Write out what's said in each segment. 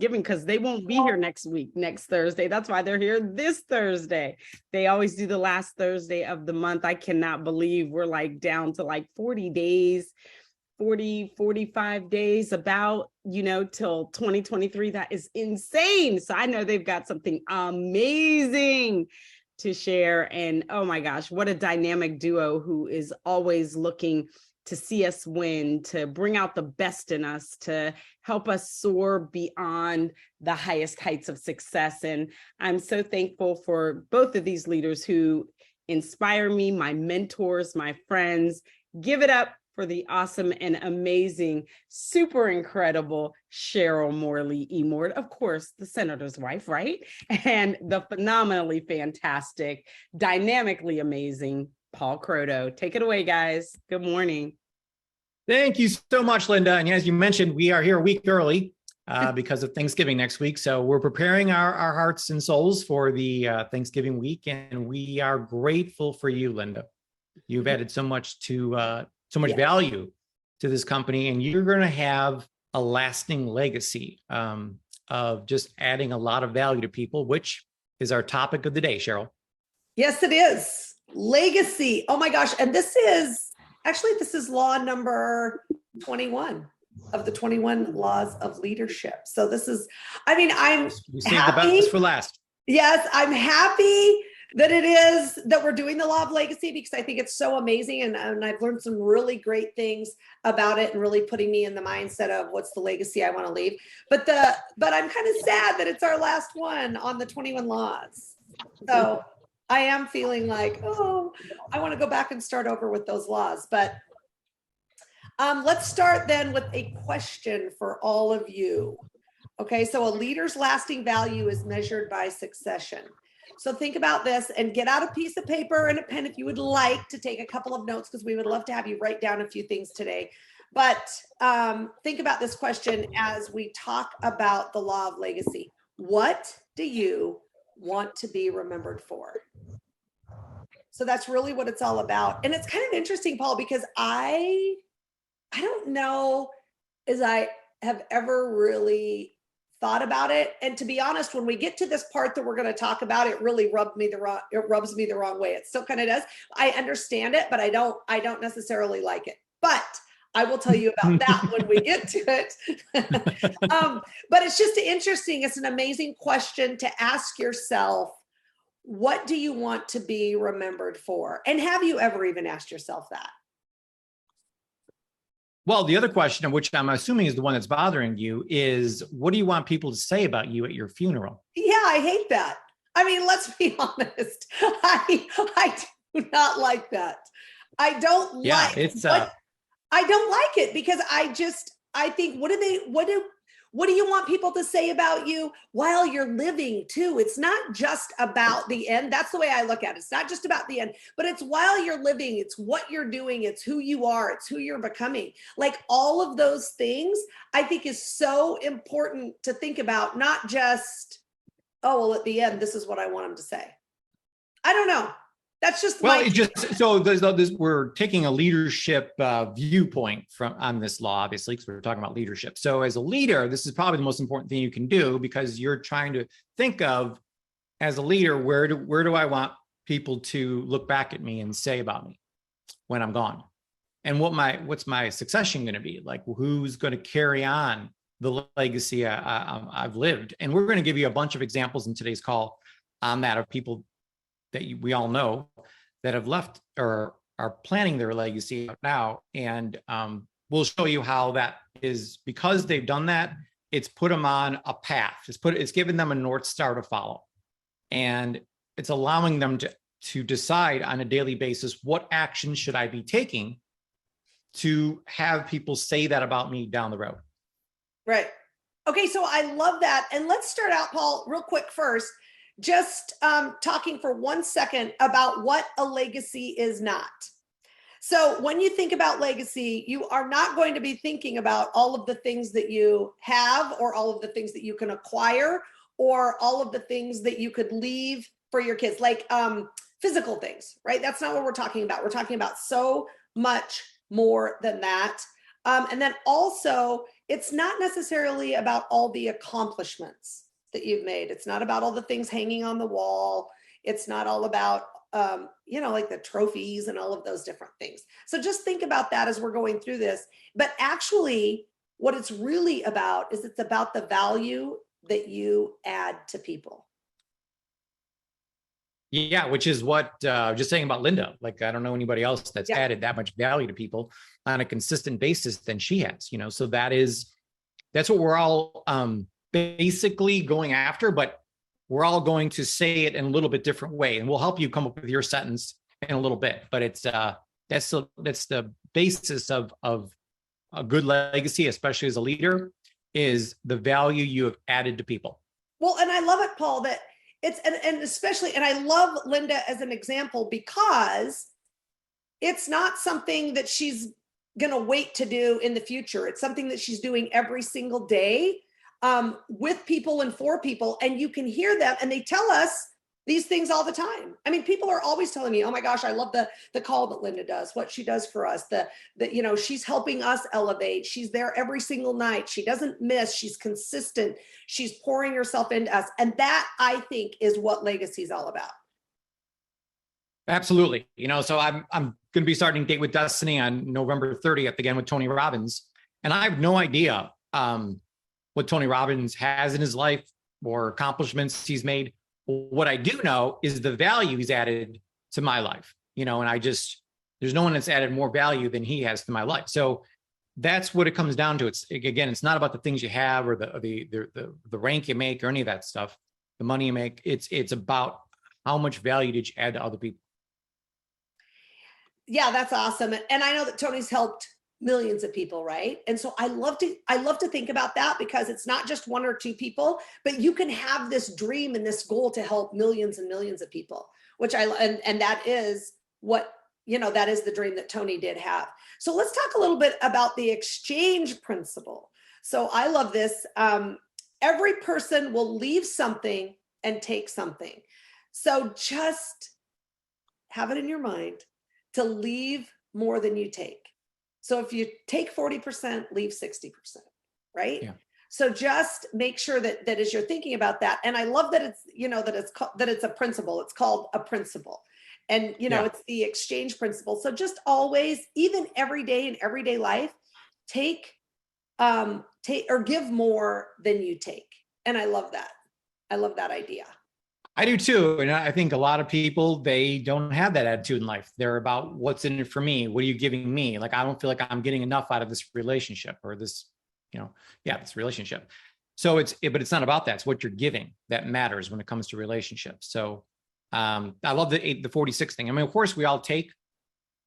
Thanksgiving because they won't be here next Thursday. That's why they're here this Thursday. They always do the last Thursday of the month. I cannot believe we're like down to like 40 days, 45 days about, till 2023. That is insane. So I know they've got something amazing to share. And oh my gosh, what a dynamic duo who is always looking to see us win, to bring out the best in us, to help us soar beyond the highest heights of success. And I'm so thankful for both of these leaders who inspire me, my mentors, my friends. Give it up for the awesome and amazing, super incredible Cheryl Morley Emord, of course, the senator's wife, right? And the phenomenally fantastic, dynamically amazing Paul Croteau. Take it away, guys. Good morning. Thank you so much, Linda. And as you mentioned, we are here a week early because of Thanksgiving next week. So we're preparing our hearts and souls for the Thanksgiving week. And we are grateful for you, Linda. You've added so much to so much value to this company, and you're going to have a lasting legacy of just adding a lot of value to people, which is our topic of the day, Cheryl. Yes, it is. Legacy. Oh my gosh. And this is law number 21 of the 21 laws of leadership. So this is, we saved the best for last. Yes, I'm happy that we're doing the law of legacy because I think it's so amazing. And I've learned some really great things about it and really putting me in the mindset of what's the legacy I want to leave. But I'm kind of sad that it's our last one on the 21 laws. So I am feeling like, I want to go back and start over with those laws. But let's start then with a question for all of you. Okay, so a leader's lasting value is measured by succession. So think about this and get out a piece of paper and a pen if you would like to take a couple of notes, because we would love to have you write down a few things today. But think about this question as we talk about the law of legacy. What do you want to be remembered for? So that's really what it's all about. And it's kind of interesting, Paul, because I don't know as I have ever really thought about it. And to be honest, when we get to this part that we're going to talk about, it really rubs me the wrong way. It still kind of does. I understand it, but I don't necessarily like it. But I will tell you about that when we get to it. But it's just interesting. It's an amazing question to ask yourself. What do you want to be remembered for? And have you ever even asked yourself that? Well, the other question, which I'm assuming is the one that's bothering you, is what do you want people to say about you at your funeral? Yeah, I hate that. Let's be honest. I do not like that. I don't like it because I think, what do you want people to say about you while you're living too? It's not just about the end. That's the way I look at it. It's not just about the end, but it's while you're living. It's what you're doing. It's who you are. It's who you're becoming. Like all of those things, I think is so important to think about, not just, at the end, this is what I want them to say. I don't know. That's just we're taking a leadership viewpoint on this law, obviously, because we're talking about leadership. So as a leader, this is probably the most important thing you can do, because you're trying to think of, as a leader, where do I want people to look back at me and say about me when I'm gone, and what's my succession going to be like? Who's going to carry on the legacy I've lived? And we're going to give you a bunch of examples in today's call on that, of people that we all know that have left or are planning their legacy now. And we'll show you how that is, because they've done that, it's put them on a path. It's given them a North Star to follow. And it's allowing them to decide on a daily basis, what action should I be taking to have people say that about me down the road. Right. Okay, so I love that. And let's start out, Paul, real quick first. Just talking for 1 second about what a legacy is not. So when you think about legacy, you are not going to be thinking about all of the things that you have, or all of the things that you can acquire, or all of the things that you could leave for your kids, like physical things, right? That's not what we're talking about. We're talking about so much more than that. And then also, it's not necessarily about all the accomplishments that you've made. It's not about all the things hanging on the wall. It's not all about, like the trophies and all of those different things. So just think about that as we're going through this. But actually, what it's really about is it's about the value that you add to people. Yeah, which is what just saying about Linda. Like, I don't know anybody else that's added that much value to people on a consistent basis than she has, so that's what we're all basically going after, but we're all going to say it in a little bit different way, and we'll help you come up with your sentence in a little bit. But it's that's the basis of a good legacy, especially as a leader, is the value you have added to people. Well, and I love it, Paul, that it's, and especially, and I love Linda as an example, because it's not something that she's going to wait to do in the future. It's something that she's doing every single day with people and for people. And you can hear them, and they tell us these things all the time. I mean, people are always telling me, oh my gosh, I love the call that Linda does, what she does for us, that she's helping us elevate. She's there every single night. She doesn't miss. She's consistent. She's pouring herself into us. And that, I think, is what legacy is all about. Absolutely. So I'm going to be starting Date with Destiny on November 30th, again with Tony Robbins. And I have no idea what Tony Robbins has in his life or accomplishments he's made. What I do know is the value he's added to my life, and there's no one that's added more value than he has to my life. So that's what it comes down to. It's not about the things you have or the rank you make or any of that stuff, the money you make. It's about how much value did you add to other people. Yeah, that's awesome. And I know that Tony's helped millions of people, right? And so I love to think about that, because it's not just one or two people, but you can have this dream and this goal to help millions and millions of people, which and that is what, that is the dream that Tony did have. So let's talk a little bit about the exchange principle. So I love this. Every person will leave something and take something. So just have it in your mind to leave more than you take. So if you take 40%, leave 60%, right? Yeah. So just make sure that as you're thinking about that. And I love that it's, that it's a principle. It's called a principle. And, it's the exchange principle. So just always, even every day in everyday life, take or give more than you take. And I love that. I love that idea. I do too. And I think a lot of people, they don't have that attitude in life. They're about what's in it for me. What are you giving me? Like, I don't feel like I'm getting enough out of this relationship or this, this relationship. So but it's not about that. It's what you're giving that matters when it comes to relationships. So I love the 46 thing. I mean, of course we all take,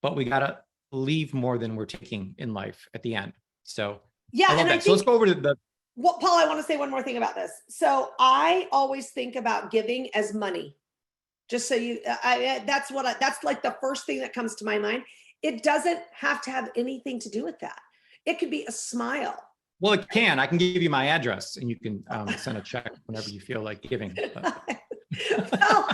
but we got to leave more than we're taking in life at the end. So yeah. I love that. So let's go over to the. Well, Paul, I want to say one more thing about this. So I always think about giving as money. Just so that's like the first thing that comes to my mind. It doesn't have to have anything to do with that. It could be a smile. Well, it can. I can give you my address and you can send a check whenever you feel like giving. Well,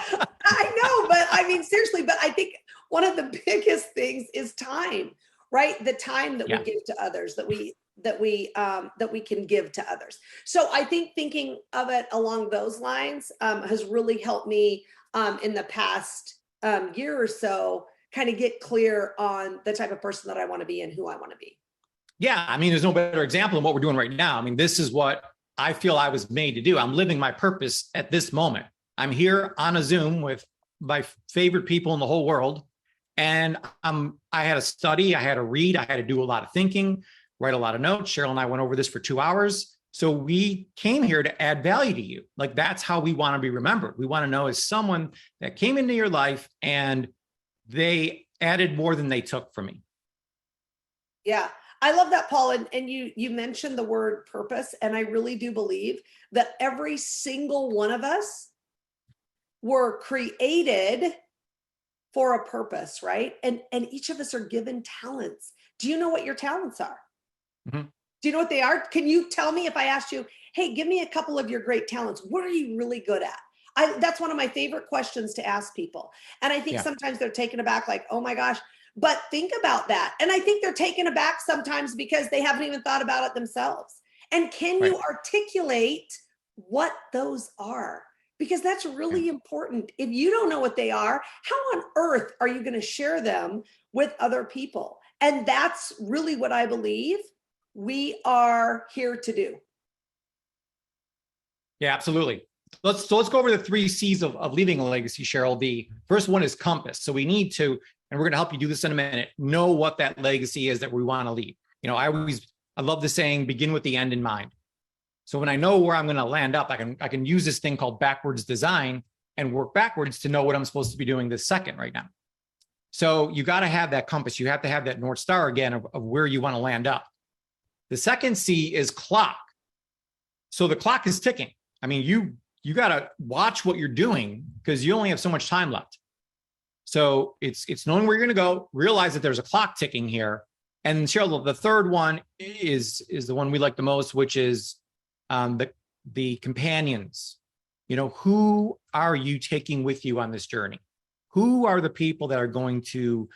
I know, but I mean, seriously, but I think one of the biggest things is time, right? The time that we give to others, that we can give to others. So I think thinking of it along those lines has really helped me in the past year or so kind of get clear on the type of person that I want to be and who I want to be. Yeah. I mean, there's no better example than what we're doing right now. I mean, this is what I feel I was made to do. I'm living my purpose at this moment. I'm here on a Zoom with my favorite people in the whole world. And I had to study, I had to read, I had to do a lot of thinking, write a lot of notes. Cheryl and I went over this for 2 hours. So we came here to add value to you. Like, that's how we want to be remembered. We want to know as someone that came into your life and they added more than they took from me. Yeah, I love that, Paul. And you mentioned the word purpose. And I really do believe that every single one of us were created for a purpose, right? And each of us are given talents. Do you know what your talents are? Mm-hmm. Do you know what they are? Can you tell me, if I asked you, hey, give me a couple of your great talents, what are you really good at? That's one of my favorite questions to ask people. And I think sometimes they're taken aback, like, oh my gosh, but think about that. And I think they're taken aback sometimes because they haven't even thought about it themselves. And can you articulate what those are? Because that's really important. If you don't know what they are, how on earth are you going to share them with other people? And that's really what I believe we are here to do. Yeah, absolutely. Let's go over the 3 C's of leaving a legacy, Cheryl. The first one is compass. So we need to, and we're going to help you do this in a minute, know what that legacy is that we want to leave. You know, I love the saying, begin with the end in mind. So when I know where I'm going to land up, I can use this thing called backwards design and work backwards to know what I'm supposed to be doing this second right now. So you got to have that compass. You have to have that North Star again of where you want to land up. The second C is clock. So the clock is ticking. I mean, you got to watch what you're doing because you only have so much time left. So it's knowing where you're going to go, realize that there's a clock ticking here. And Cheryl, the third one is the one we like the most, which is the companions. You know, who are you taking with you on this journey? Who are the people that are going to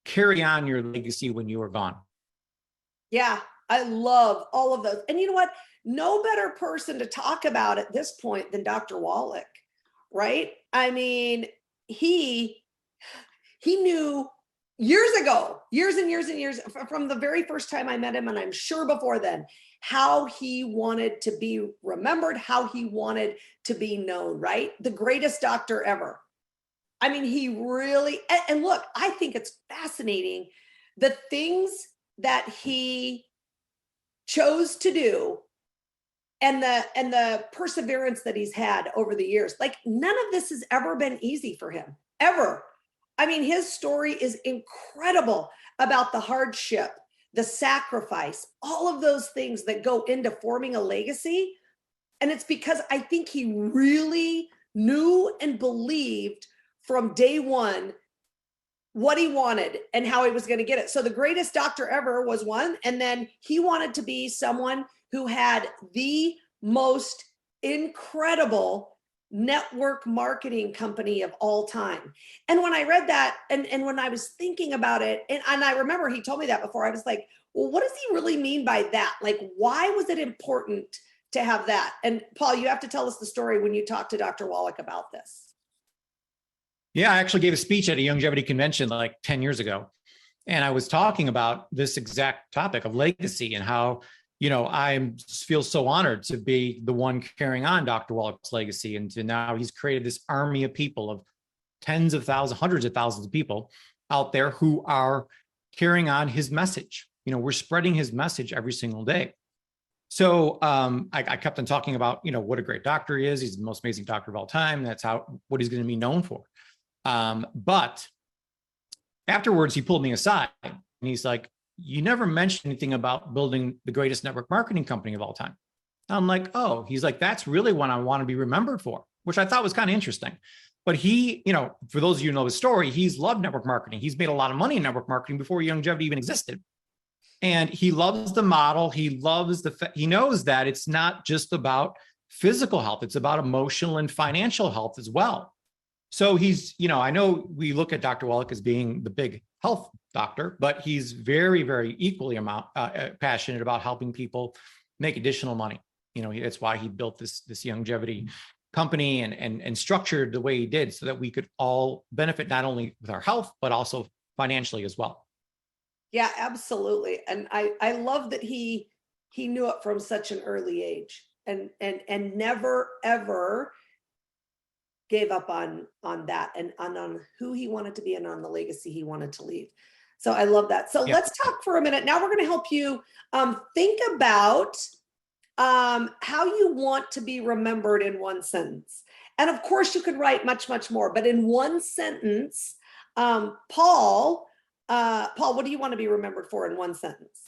carry on your legacy when you are gone? Yeah, I love all of those. And you know what? No better person to talk about at this point than Dr. Wallach, right? I mean, he knew years ago, years and years and years, from the very first time I met him, and I'm sure before then, how he wanted to be remembered, how he wanted to be known, right? The greatest doctor ever. I mean, he really, and look, I think it's fascinating the things that he chose to do and the perseverance that he's had over the years. Like, none of this has ever been easy for him, ever. I mean, his story is incredible about the hardship, the sacrifice, all of those things that go into forming a legacy. And it's because I think he really knew and believed from day one what he wanted and how he was going to get it. So the greatest doctor ever was one. And then he wanted to be someone who had the most incredible network marketing company of all time. And when I read that, and when I was thinking about it, and I remember he told me that before, I was like, well, what does he really mean by that? Like, why was it important to have that? And Paul, you have to tell us the story when you talked to Dr. Wallach about this. Yeah, I actually gave a speech at a longevity convention like 10 years ago. And I was talking about this exact topic of legacy and how, you know, I feel so honored to be the one carrying on Dr. Wallach's legacy. And to now he's created this army of people, of tens of thousands, hundreds of thousands of people out there who are carrying on his message. You know, we're spreading his message every single day. So I kept on talking about, you know, what a great doctor he is. He's the most amazing doctor of all time. That's what he's going to be known for. But afterwards, he pulled me aside and he's like, you never mentioned anything about building the greatest network marketing company of all time. I'm like, oh, he's like, that's really what I want to be remembered for, which I thought was kind of interesting. But he, you know, for those of you who know his story, he's loved network marketing. He's made a lot of money in network marketing before longevity even existed. And he loves the model. He loves he knows that it's not just about physical health. It's about emotional and financial health as well. So he's, you know, I know we look at Dr. Wallach as being the big health doctor, but he's very, very equally passionate about helping people make additional money. You know, that's why he built this longevity company and structured the way he did so that we could all benefit not only with our health, but also financially as well. Yeah, absolutely. And I love that he knew it from such an early age and never, ever gave up on that and on who he wanted to be and on the legacy he wanted to leave. So I love that. So let's talk for a minute. Now we're going to help you think about how you want to be remembered in one sentence. And of course you could write much, much more, but in one sentence, Paul, what do you want to be remembered for in one sentence?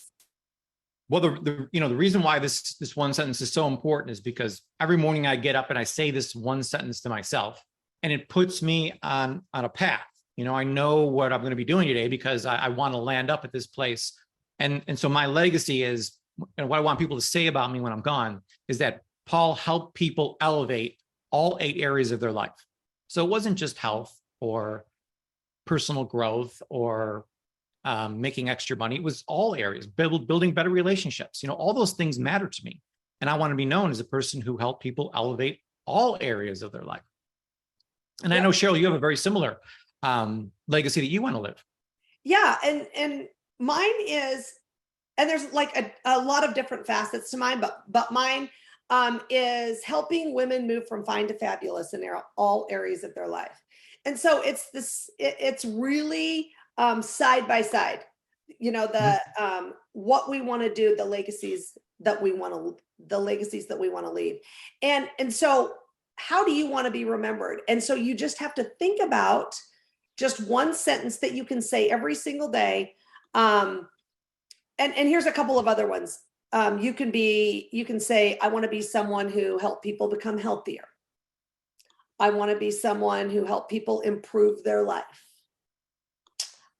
Well, the reason why this one sentence is so important is because every morning I get up and I say this one sentence to myself, and it puts me on a path. You know, I know what I'm going to be doing today because I want to land up at this place. And so my legacy is, and what I want people to say about me when I'm gone is that Paul helped people elevate all 8 areas of their life. So it wasn't just health or personal growth or making extra money. It was all areas, building better relationships. All those things matter to me. And I want to be known as a person who helped people elevate all areas of their life. And I know, Cheryl, you have a very similar legacy that you want to live. Yeah. And mine is, and there's like a lot of different facets to mine, but mine is helping women move from fine to fabulous in all areas of their life. And so it's really side by side, what we want to do, the legacies that we want to leave. And so how do you want to be remembered? And so you just have to think about just one sentence that you can say every single day. And here's a couple of other ones. You can say, I want to be someone who helped people become healthier. I want to be someone who helped people improve their life.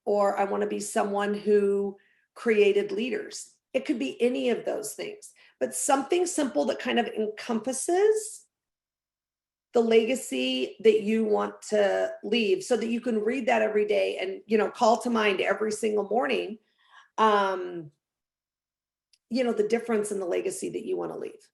Or I want to be someone who created leaders. It could be any of those things, but something simple that kind of encompasses the legacy that you want to leave, so that you can read that every day and, call to mind every single morning, the difference in the legacy that you want to leave.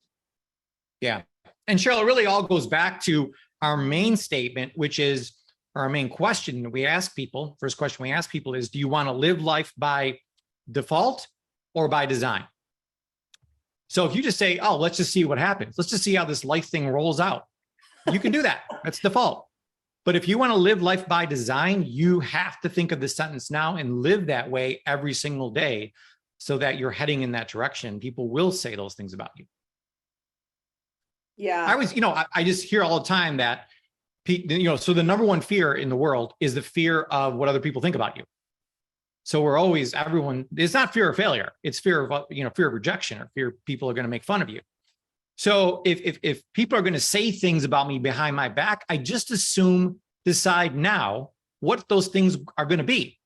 Yeah. And Cheryl, it really all goes back to our main statement, which is our main question that we ask people. First question we ask people is, do you want to live life by default or by design? So if you just say, oh, let's just see what happens. Let's just see how this life thing rolls out. You can do that. That's default. But if you want to live life by design, you have to think of the sentence now and live that way every single day, so that you're heading in that direction. People will say those things about you. Yeah. I just hear all the time that, so the number one fear in the world is the fear of what other people think about you. So it's not fear of failure. It's fear of, fear of rejection, or fear people are going to make fun of you. So if people are going to say things about me behind my back, I just decide now what those things are going to be,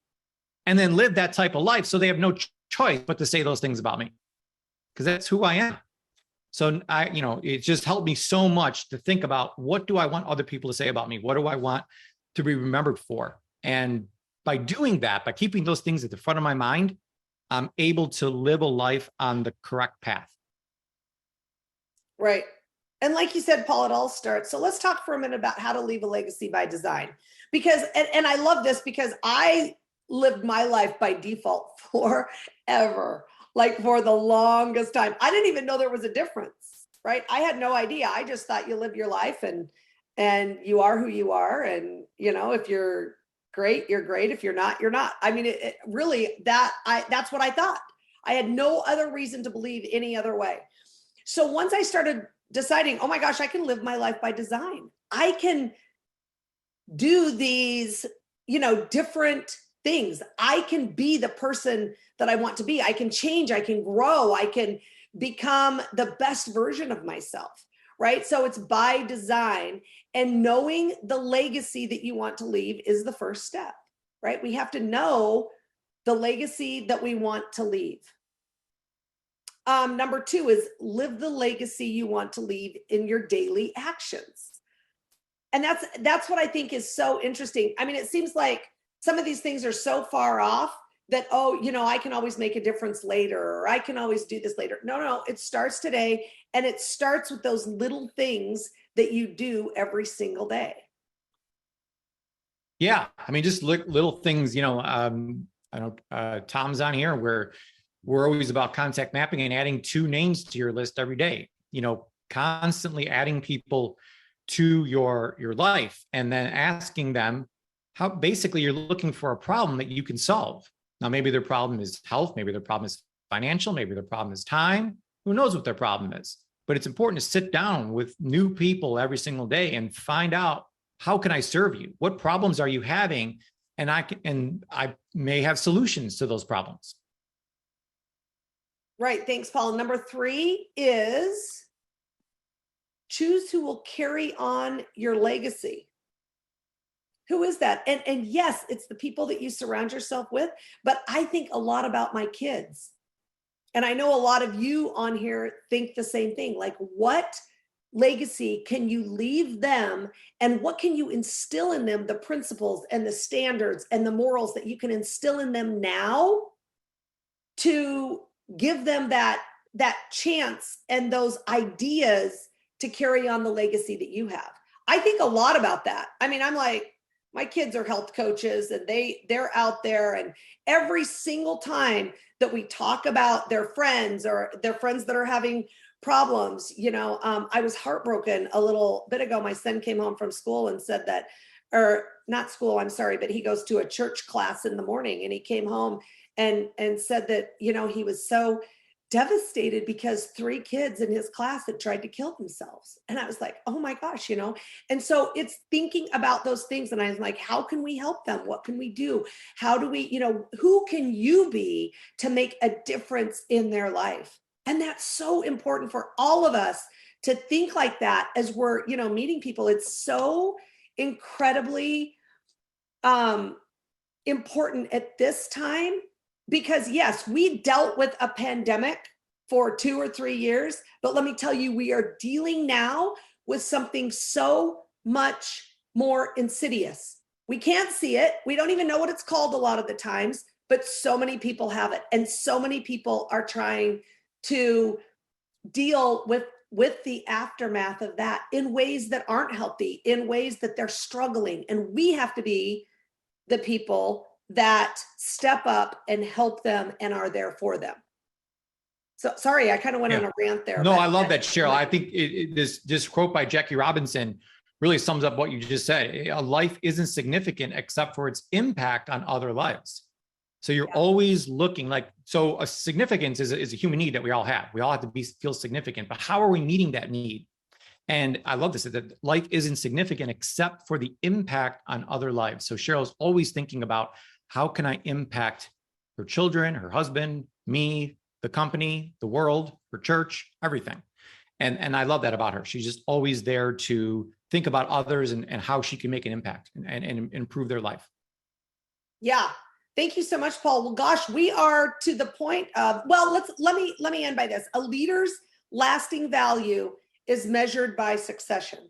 and then live that type of life. So they have no choice but to say those things about me, because that's who I am. So it just helped me so much to think about, what do I want other people to say about me? What do I want to be remembered for? And by doing that, by keeping those things at the front of my mind, I'm able to live a life on the correct path. Right. And like you said, Paul, it all starts. So let's talk for a minute about how to leave a legacy by design, because, and I love this because I lived my life by default forever, like for the longest time. I didn't even know there was a difference, right? I had no idea. I just thought you live your life and you are who you are. And, if you're great, you're great. If you're not, you're not. I mean, it really, that's what I thought. I had no other reason to believe any other way. So once I started deciding, oh my gosh, I can live my life by design. I can do these, different things. I can be the person that I want to be. I can change. I can grow. I can become the best version of myself, right? So it's by design, and knowing the legacy that you want to leave is the first step, right? We have to know the legacy that we want to leave. Number 2 is live the legacy you want to leave in your daily actions. And that's what I think is so interesting. I mean, it seems like some of these things are so far off that, I can always make a difference later, or I can always do this later. No, it starts today. And it starts with those little things that you do every single day. Yeah. I mean, just little things, I know Tom's on here, where we're always about contact mapping and adding 2 names to your list every day, constantly adding people to your life, and then asking them how basically you're looking for a problem that you can solve. Now, maybe their problem is health, maybe their problem is financial, maybe their problem is time. Who knows what their problem is? But it's important to sit down with new people every single day and find out, how can I serve you? What problems are you having? And I may have solutions to those problems. Right. Thanks, Paul. Number 3 is choose who will carry on your legacy. Who is that? And yes, it's the people that you surround yourself with, but I think a lot about my kids. And I know a lot of you on here think the same thing. Like, what legacy can you leave them, and what can you instill in them, the principles and the standards and the morals that you can instill in them now to give them that chance and those ideas to carry on the legacy that you have. I think a lot about that. I mean, I'm like, my kids are health coaches and they're out there, and every single time that we talk about their friends or their friends that are having problems, I was heartbroken a little bit ago. My son came home from school and said that, or not school, I'm sorry, but he goes to a church class in the morning, and he came home and said that, he was so devastated because 3 kids in his class had tried to kill themselves. And I was like, oh my gosh, and so it's thinking about those things. And I was like, how can we help them? What can we do? How do we, who can you be to make a difference in their life? And that's so important for all of us to think like that as we're, meeting people. It's so incredibly important at this time, because yes, we dealt with a pandemic for 2 or 3 years, but let me tell you, we are dealing now with something so much more insidious. We can't see it. We don't even know what it's called a lot of the times, but so many people have it. And so many people are trying to deal with the aftermath of that in ways that aren't healthy, in ways that they're struggling. And we have to be the people that step up and help them and are there for them. So sorry, I kind of went on a rant there. No, I love that, Cheryl. I think this quote by Jackie Robinson really sums up what you just said. A life isn't significant except for its impact on other lives. So you're always looking so a significance is a human need that we all have. We all have to feel significant, but how are we meeting that need? And I love this, that life isn't significant except for the impact on other lives. So Cheryl's always thinking about, how can I impact her children, her husband, me, the company, the world, her church, everything. And I love that about her. She's just always there to think about others and how she can make an impact and improve their life. Yeah. Thank you so much, Paul. Well, gosh, we are to the point of, let me end by this. A leader's lasting value is measured by succession.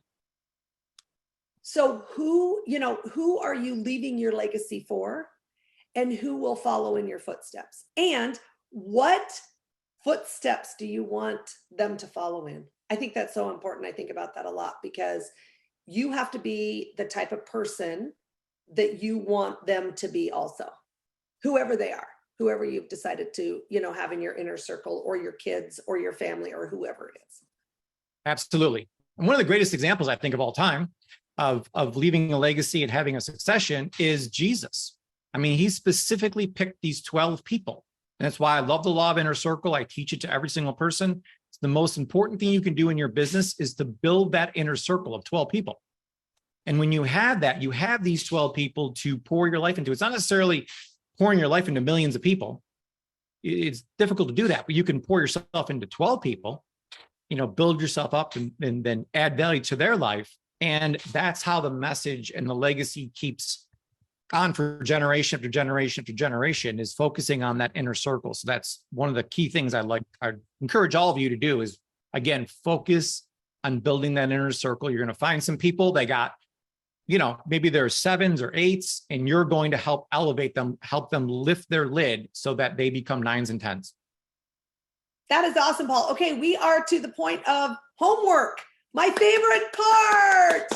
So who are you leaving your legacy for? And who will follow in your footsteps? And what footsteps do you want them to follow in? I think that's so important. I think about that a lot, because you have to be the type of person that you want them to be also, whoever they are, whoever you've decided to, have in your inner circle, or your kids or your family or whoever it is. Absolutely. And one of the greatest examples, I think, of all time of leaving a legacy and having a succession is Jesus. I mean, he specifically picked these 12 people. And that's why I love the law of inner circle. I teach it to every single person. It's the most important thing you can do in your business is to build that inner circle of 12 people. And when you have that, you have these 12 people to pour your life into. It's not necessarily pouring your life into millions of people. It's difficult to do that, but you can pour yourself into 12 people, build yourself up and then add value to their life. And that's how the message and the legacy keeps on for generation after generation after generation, is focusing on that inner circle. So that's one of the key things I encourage all of you to do is, again, focus on building that inner circle. You're going to find some people that got, maybe they're 7s or 8s, and you're going to help elevate them, help them lift their lid so that they become 9s and 10s. That is awesome, Paul. Okay, we are to the point of homework. My favorite part.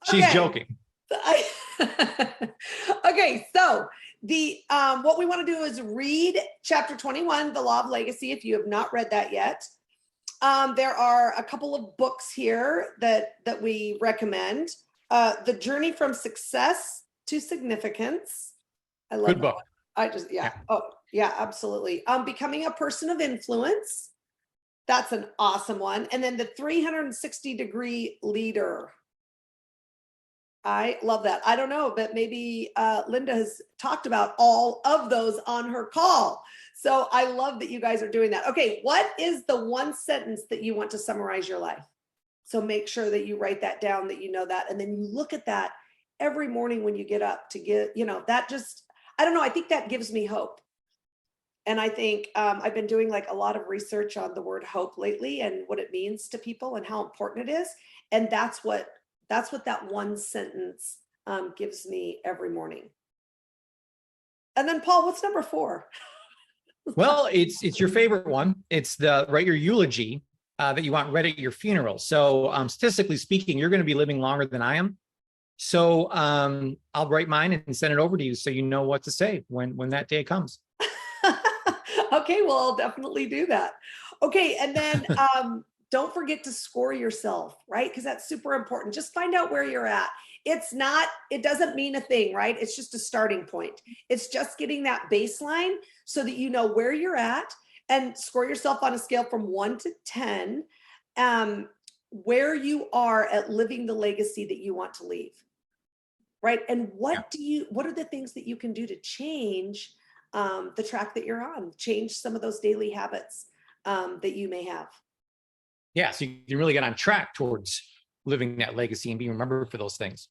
She's joking. Okay, so the what we want to do is read chapter 21, The Law of Legacy, if you have not read that yet. There are a couple of books here that we recommend. The Journey from Success to Significance. I love Good book. Oh, yeah, absolutely. Becoming a Person of Influence. That's an awesome one. And then the 360-degree Leader. I love that. I don't know, but maybe Linda has talked about all of those on her call. So I love that you guys are doing that. Okay, what is the one sentence that you want to summarize your life? So make sure that you write that down, that you know that, and then you look at that every morning when you get up to get, that just, I don't know, I think that gives me hope. And I think I've been doing like a lot of research on the word hope lately and what it means to people and how important it is. And that's what that one sentence gives me every morning. And then Paul, what's number 4? Well, it's your favorite one. It's the write your eulogy that you want read at your funeral. So statistically speaking, you're going to be living longer than I am. So I'll write mine and send it over to you so you know what to say when that day comes. Okay, well, I'll definitely do that. Okay, and then don't forget to score yourself, right? Because that's super important. Just find out where you're at. It doesn't mean a thing, right? It's just a starting point. It's just getting that baseline so that you know where you're at, and score yourself on a scale from 1 to 10, where you are at living the legacy that you want to leave, right? And what are the things that you can do to change the track that you're on, change some of those daily habits that you may have. Yeah, so you can really get on track towards living that legacy and being remembered for those things.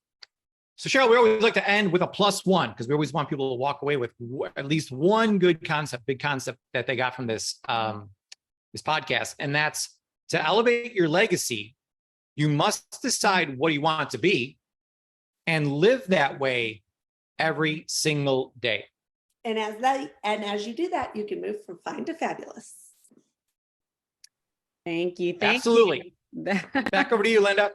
So Cheryl, we always like to end with a +1 because we always want people to walk away with at least one good concept, big concept that they got from this this podcast, and that's to elevate your legacy. You must decide what you want to be and live that way every single day. And as you do that, you can move from fine to fabulous. Thank you. Absolutely. Back over to you, Linda.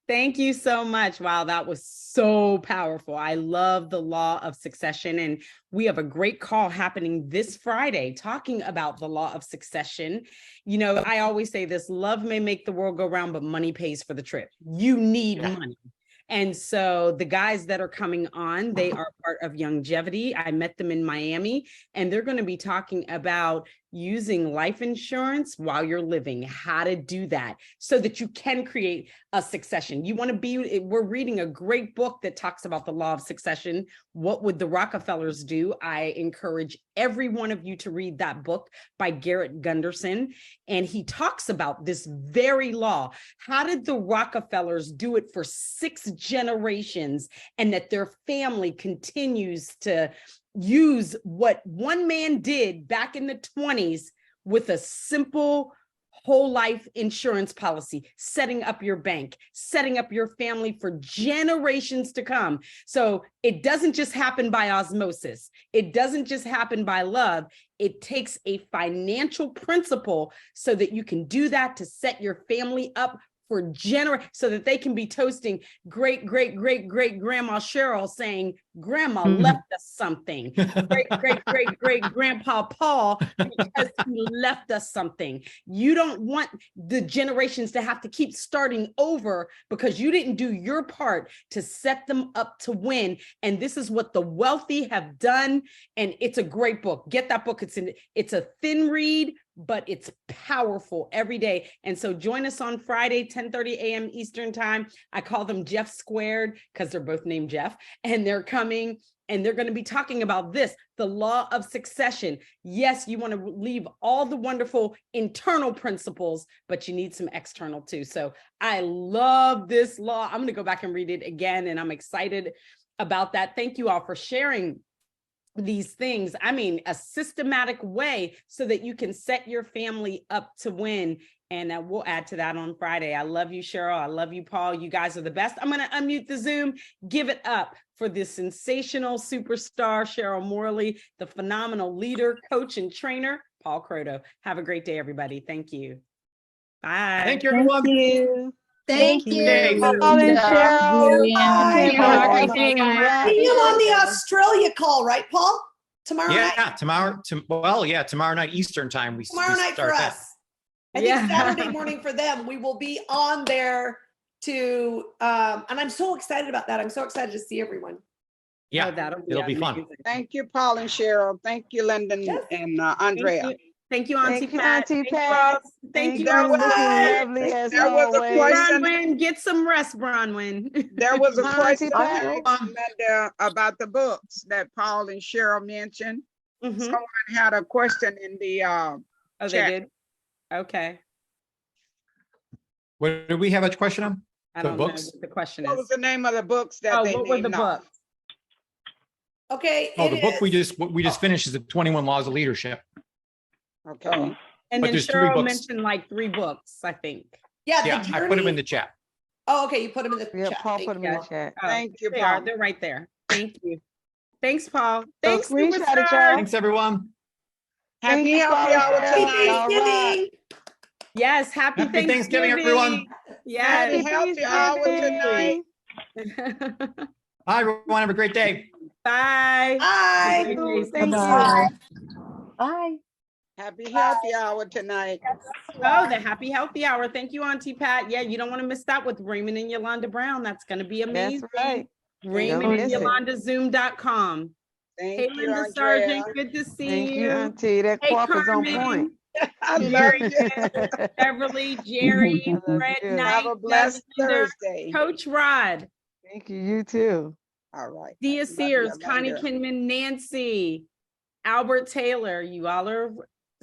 Thank you so much. Wow, that was so powerful. I love the law of succession. And we have a great call happening this Friday talking about the law of succession. You know, I always say this: love may make the world go round, but money pays for the trip. You need money. And so the guys that are coming on, they are part of Youngevity. I met them in Miami, and they're going to be talking about using life insurance while you're living, how to do that so that you can create a succession. You want to be, we're reading a great book that talks about the law of succession. What would the Rockefellers do? I encourage every one of you to read that book by Garrett Gunderson. And he talks about this very law. How did the Rockefellers do it for 6 generations, and that their family continues to use what one man did back in the 20s with a simple whole life insurance policy, setting up your bank, setting up your family for generations to come. So it doesn't just happen by osmosis. It doesn't just happen by love. It takes a financial principle so that you can do that to set your family up for so that they can be toasting great grandma Cheryl saying, grandma left us something. Great grandpa Paul, because he left us something. You don't want the generations to have to keep starting over because you didn't do your part to set them up to win. And this is what the wealthy have done. And it's a great book. Get that book. It's a thin read, but it's powerful every day. And so join us on Friday, 10:30 a.m. Eastern time. I call them Jeff Squared because they're both named Jeff, and they're coming and they're going to be talking about this, the law of succession. Yes, you want to leave all the wonderful internal principles, but you need some external too. So I love this law. I'm going to go back and read it again, and I'm excited about that. Thank you all for sharing these things. I mean, a systematic way so that you can set your family up to win. And we'll add to that on Friday. I love you, Cheryl. I love you, Paul. You guys are the best. I'm going to unmute the Zoom. Give it up for this sensational superstar, Cheryl Morley, the phenomenal leader, coach, and trainer, Paul Croteau. Have a great day, everybody. Thank you. Bye. Thank you, everyone. Thank you. Thank you. Paul and Cheryl. Bye. Have a great day, guys. See you on the Australia call, right, Paul? Tomorrow night? Tomorrow night Eastern time. Tomorrow night for that. us. I think Saturday morning for them. We will be on there to, and I'm so excited about that. I'm so excited to see everyone. Yeah, Oh, it'll be fun. Thank you, Paul and Cheryl. Thank you, Lyndon and Andrea. Thank you, Auntie Thank you, Pat. Auntie Pat. Thank you. There was lovely as there was a always. question. Bronwyn, get some rest, Bronwyn. There was a Auntie question Pat. Linda, about the books that Paul and Cheryl mentioned. Mhm. Someone had a question in the Oh, they chat. did? Okay. What do we have a question on? I The don't know books? what the question What was is. the name of the books that Oh, they what were the named off? books? Okay. Oh, it the book is- what we just finished is the 21 Laws of Leadership. Okay. And But then there's 3 Cheryl books. mentioned like 3 books, I think. Yeah, Yeah, I put them in the chat. Oh, okay, you put them in the Yeah, chat. Paul Thank put them you. in the chat. Oh, Thank you, they are. Paul. They're right there. Thank you. Thanks, Paul. Thanks, screenshot it, y'all. Superstar. Thanks, everyone. Happy you, healthy Paula. hour Happy All tonight. right. Thanksgiving. Yes, happy Happy Thanksgiving, everyone. Happy Yes. healthy hour tonight. Bye, everyone. Have a great day. Bye. Bye. Great day, Thank you. Superstar. Bye. Happy healthy hour tonight. Oh, the happy healthy hour. Thank you, Auntie Pat. Yeah, you don't want to miss that with Raymond and Yolanda Brown. That's going to be amazing. That's right. Raymond Don't and miss it. Yolandazoom.com. Thank Hey, you, Linda Andrea. Sargent. Good to see Thank you, you. Auntie. That Hey, quaff is on Carmen. point. I love you. Beverly, Jerry, I love Fred you. Knight, Have a blessed Lavender, Thursday. Coach Rod, Thank you. You too. All right. Dia Love you, Sears, Connie Yolanda. Kinman, Nancy, Albert Taylor. You all are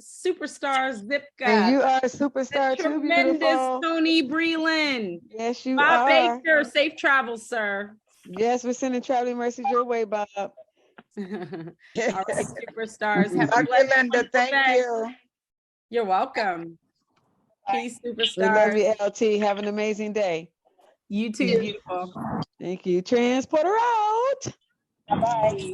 superstars. And Zipka, you are a the superstar too, tremendous beautiful. Tony Breland, Yes, you Bob are. Baker. Safe travels, sir. Yes, we're sending traveling mercies your way, Bob. All right, superstars. Have a Love you, blessed, Linda. wonderful Thank day. you. You're welcome. Peace, We love superstars. you, LT. Have an amazing day. You too, beautiful. Thank you. Transporter out. Bye.